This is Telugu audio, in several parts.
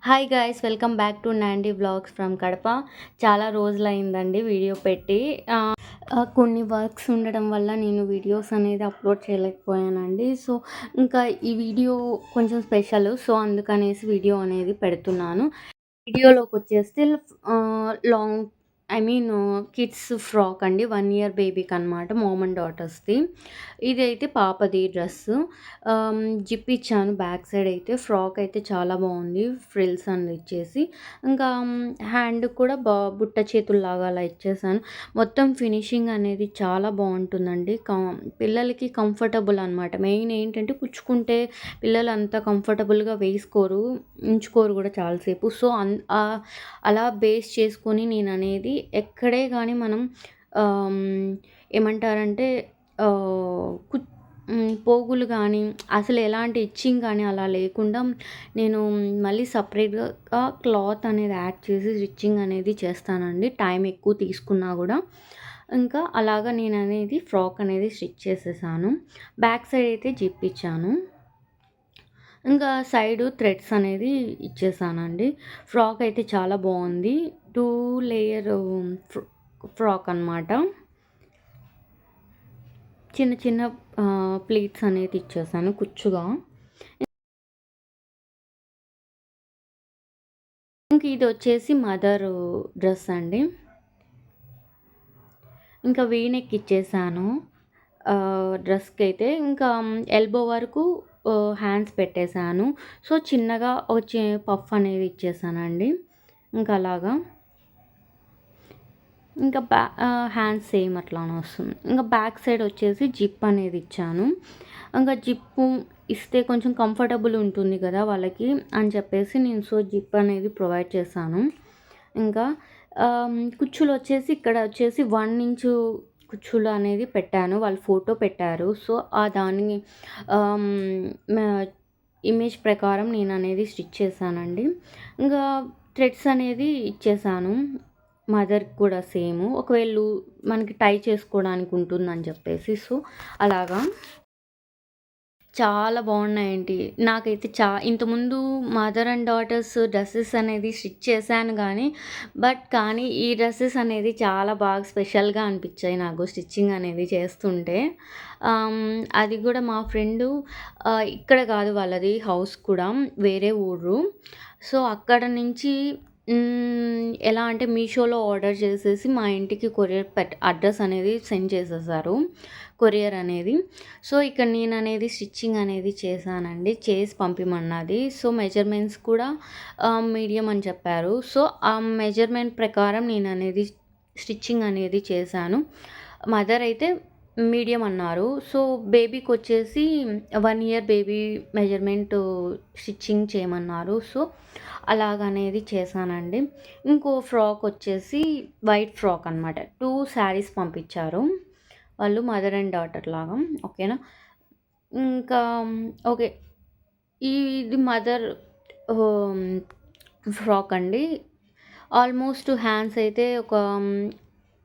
Hi guys, welcome back to Nandi vlogs from Kadapa. చాలా రోజులైందండి వీడియో పెట్టి. కొన్ని వర్క్స్ ఉండడం వల్ల నేను వీడియోస్ అనేది అప్లోడ్ చేయలేకపోయానండి. సో ఇంకా ఈ వీడియో కొంచెం స్పెషల్. సో అందుకనేసి వీడియో అనేది పెడుతున్నాను. వీడియోలోకి వచ్చేస్తే లాంగ్ కిడ్స్ ఫ్రాక్ అండి. 1 ఇయర్ బేబీకి అనమాట, మామ్ అండ్ డాటర్స్ది. ఇదైతే పాపది డ్రెస్సు. జిప్ ఇచ్చాను బ్యాక్ సైడ్. అయితే ఫ్రాక్ అయితే చాలా బాగుంది, ఫ్రిల్స్ అనేది ఇచ్చేసి. ఇంకా హ్యాండ్ కూడా బుట్ట చేతుల్లాగా అలా ఇచ్చేసాను. మొత్తం ఫినిషింగ్ అనేది చాలా బాగుంటుందండి. పిల్లలకి కంఫర్టబుల్ అనమాట. మెయిన్ ఏంటంటే కుచ్చుకుంటే పిల్లలు అంత కంఫర్టబుల్గా వేసుకోరు, ఉంచుకోరు కూడా చాలాసేపు. సో అలా బేస్ చేసుకొని నేను అనేది ఎక్కడే కానీ మనం ఏమంటారంటే పోగులు కానీ అసలు ఎలాంటి ఇచ్చింగ్ కానీ అలా లేకుండా నేను మళ్ళీ సపరేట్గా క్లాత్ అనేది యాడ్ చేసి స్టిచ్చింగ్ అనేది చేస్తానండి, టైం ఎక్కువ తీసుకున్నా కూడా. ఇంకా అలాగా నేను అనేది ఫ్రాక్ అనేది స్టిచ్ చేసేసాను. బ్యాక్ సైడ్ అయితే జిప్ ఇచ్చాను. ఇంకా సైడు థ్రెడ్స్ అనేది ఇచ్చేసానండి. ఫ్రాక్ అయితే చాలా బాగుంది. 2 లేయర్ ఫ్రాక్ అనమాట. చిన్న చిన్న ప్లీట్స్ అనేది ఇచ్చేసాను కుచ్చుగా. ఇంక ఇది వచ్చేసి మదర్ డ్రెస్ అండి. ఇంకా వీనెక్ ఇచ్చేసాను డ్రెస్కి అయితే. ఇంకా ఎల్బో వరకు హ్యాండ్స్ పెట్టేశాను. సో చిన్నగా వచ్చే పఫ్ అనేది ఇచ్చేసానండి. ఇంకా అలాగా ఇంకా హ్యాండ్స్ సేమ్ అట్లానే వస్తుంది. ఇంకా బ్యాక్ సైడ్ వచ్చేసి జిప్ అనేది ఇచ్చాను. ఇంకా జిప్పు ఇస్తే కొంచెం కంఫర్టబుల్ ఉంటుంది కదా వాళ్ళకి అని చెప్పేసి నేను జిప్ అనేది ప్రొవైడ్ చేశాను. ఇంకా కుచ్చులు వచ్చేసి ఇక్కడ వచ్చేసి 1 ఇంచు కుచ్చులు అనేది పెట్టాను. వాళ్ళు ఫోటో పెట్టారు. సో దాన్ని ఇమేజ్ ప్రకారం నేను అనేది స్టిచ్ చేశానండి. ఇంకా థ్రెడ్స్ అనేది ఇచ్చేసాను మదర్కి కూడా సేమ్. ఒకవేళ మనకి టై చేసుకోవడానికి ఉంటుందని చెప్పేసి. సో అలాగా చాలా బాగున్నాయండి. నాకైతే ఇంతకుముందు మదర్ అండ్ డాటర్స్ డ్రెస్సెస్ అనేది స్టిచ్ చేశాను కానీ ఈ డ్రెస్సెస్ అనేది చాలా బాగా స్పెషల్గా అనిపించాయి నాకు స్టిచ్చింగ్ అనేది చేస్తుంటే. అది కూడా మా ఫ్రెండు ఇక్కడ కాదు వాళ్ళది హౌస్ కూడా, వేరే ఊరు. సో అక్కడ నుంచి ఎలా అంటే మీషోలో ఆర్డర్ చేసేసి మా ఇంటికి కొరియర్ అడ్రస్ అనేది సెండ్ చేసేసారు, కొరియర్ అనేది. సో ఇక్కడ నేను అనేది స్టిచ్చింగ్ అనేది చేశానండి, చేసి పంపిమన్నది. సో మెజర్మెంట్స్ కూడా మీడియం అని చెప్పారు. సో ఆ మెజర్మెంట్ ప్రకారం నేను అనేది స్టిచ్చింగ్ అనేది చేశాను. మదర్ అయితే మీడియం అన్నారు. సో బేబీకి వచ్చేసి 1 ఇయర్ బేబీ మెజర్మెంట్ స్టిచ్చింగ్ చేయమన్నారు. సో అలాగనేది చేశానండి. ఇంకో ఫ్రాక్ వచ్చేసి వైట్ ఫ్రాక్ అనమాట. 2 శారీస్ పంపించారు వాళ్ళు, మదర్ అండ్ డాటర్ లాగా. ఓకేనా. ఇంకా ఓకే, ఇది మదర్ ఫ్రాక్ అండి. ఆల్మోస్ట్ హ్యాండ్స్ అయితే ఒక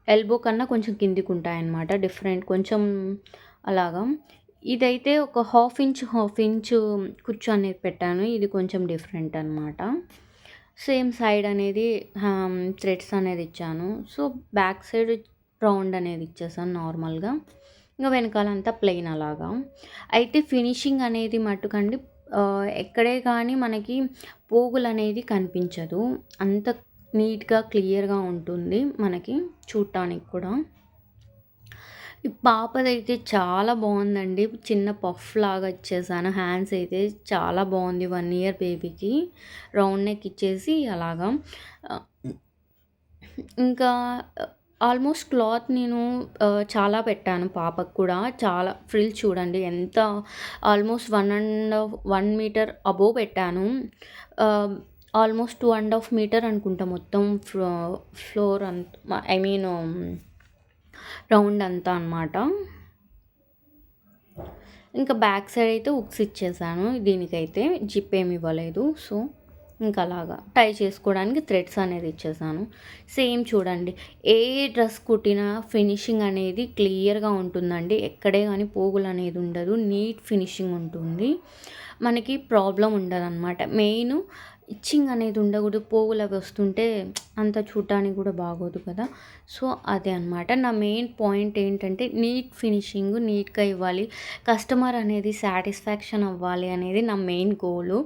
ఎల్బో కన్నా కొంచెం కిందికి ఉంటాయన్నమాట, డిఫరెంట్ కొంచెం అలాగా. ఇదైతే ఒక హాఫ్ ఇంచు కుచ్చు అనేది పెట్టాను. ఇది కొంచెం డిఫరెంట్ అనమాట. సేమ్ సైడ్ అనేది థ్రెడ్స్ అనేది ఇచ్చాను. సో బ్యాక్ సైడ్ రౌండ్ అనేది ఇచ్చేసాను నార్మల్గా. ఇంకా వెనకాలంతా ప్లెయిన్ అలాగా. అయితే ఫినిషింగ్ అనేది మట్టుకండి ఎక్కడే కానీ మనకి పోగులు అనేది కనిపించదు, అంత నీట్గా క్లియర్గా ఉంటుంది మనకి చూడటానికి కూడా. ఈ పాపదైతే చాలా బాగుందండి, చిన్న పఫ్ లాగా ఇచ్చేసాను. హ్యాండ్స్ అయితే చాలా బాగుంది, 1 ఇయర్ బేబీకి రౌండ్ నెక్ ఇచ్చేసి అలాగా. ఇంకా ఆల్మోస్ట్ క్లాత్ నేను చాలా పెట్టాను పాపకు కూడా. చాలా ఫ్రిల్ చూడండి ఎంత, ఆల్మోస్ట్ 1 మీటర్ అబోవ్ పెట్టాను. ఆల్మోస్ట్ 2.5 మీటర్ అనుకుంటా మొత్తం ఫ్లోర్ అంతా, రౌండ్ అంతా అనమాట. ఇంకా బ్యాక్ సైడ్ అయితే ఉక్స్ ఇచ్చేసాను. దీనికైతే జిప్ ఏమి ఇవ్వలేదు. సో ఇంకా అలాగా టై చేసుకోవడానికి థ్రెడ్స్ అనేది ఇచ్చేసాను. సేమ్ చూడండి, ఏ డ్రెస్ కుట్టినా ఫినిషింగ్ అనేది క్లియర్గా ఉంటుందండి. ఎక్కడే కానీ పోగులు అనేది ఉండదు, నీట్ ఫినిషింగ్ ఉంటుంది, మనకి ప్రాబ్లం ఉండదు అనమాట. మెయిన్ ఇచ్చింగ్ అనేది ఉండకూడదు. పోగులు అవి వస్తుంటే అంత చూడటానికి కూడా బాగోదు కదా! సో, అదే అనమాట. నా మెయిన్ పాయింట్ ఏంటంటే నీట్ ఫినిషింగ్ నీట్‌గా ఇవ్వాలి. కస్టమర్ అనేది సాటిస్ఫాక్షన్ అవ్వాలి అనేది నా మెయిన్ గోలు.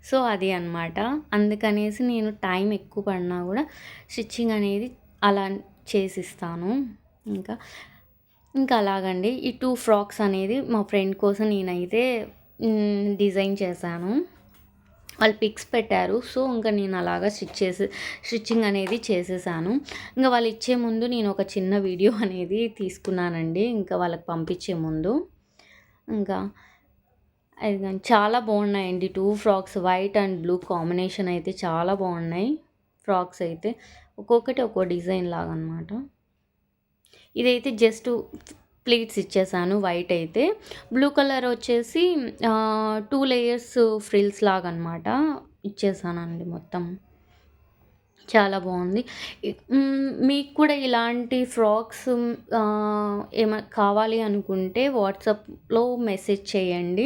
సో, అది అనమాట. అందుకనేసి నేను టైం ఎక్కువ పడినా కూడా స్టిచ్చింగ్ అనేది అలా చేసిస్తాను. ఇంకా ఇంకా అలాగండి. ఈ 2 ఫ్రాక్స్ అనేది మా ఫ్రెండ్ కోసం నేనైతే డిజైన్ చేశాను. వాళ్ళు పిక్స్ పెట్టారు. సో, ఇంక నేను అలాగా స్టిచ్చింగ్ అనేది చేసేసాను. ఇంక వాళ్ళు ఇచ్చే ముందు నేను ఒక చిన్న వీడియో అనేది తీసుకున్నానండి. ఇంకా వాళ్ళకి పంపించే ముందు. ఇంకా అది గాని చాలా బాగున్నాయండి. 2 frocks white and blue combination అయితే చాలా బాగున్నాయి. ఫ్రాక్స్ అయితే ఒక్కొక్కటి ఒక్కో డిజైన్ లాగా అనమాట. ఇదైతే జస్ట్ ప్లీట్స్ ఇచ్చేసాను వైట్ అయితే. బ్లూ కలర్ వచ్చేసి 2 లేయర్స్ ఫ్రిల్స్ లాగా అనమాట ఇచ్చేసానండి మొత్తం. చాలా బాగుంది. మీకు కూడా ఇలాంటి ఫ్రాక్స్ కావాలి అనుకుంటే వాట్సాప్‌లో మెసేజ్ చేయండి.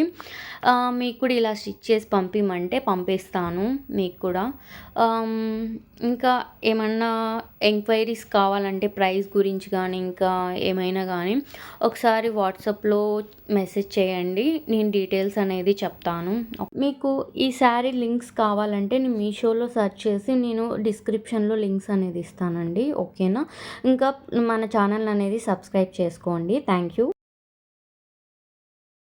మీకు కూడా ఇలా స్టిచ్ చేసి పంపియమంటే పంపిస్తాను మీకు కూడా. ఇంకా ఏమన్నా ఎంక్వైరీస్ కావాలంటే ప్రైస్ గురించి కానీ, ఇంకా ఏమైనా కానీ ఒకసారి వాట్సాప్‌లో మెసేజ్ చేయండి. నేను డీటెయిల్స్ అనేది చెప్తాను. మీకు ఈ శారీ లింక్స్ కావాలంటే నేను మీషోలో సెర్చ్ చేసి నేను డిస్క్రిప్షన్‌లో లింక్స్ అనేది ఇస్తానండి. ఓకేనా? ఇంకా మన ఛానల్ అనేది సబ్స్క్రైబ్ చేసుకోండి. Thank you.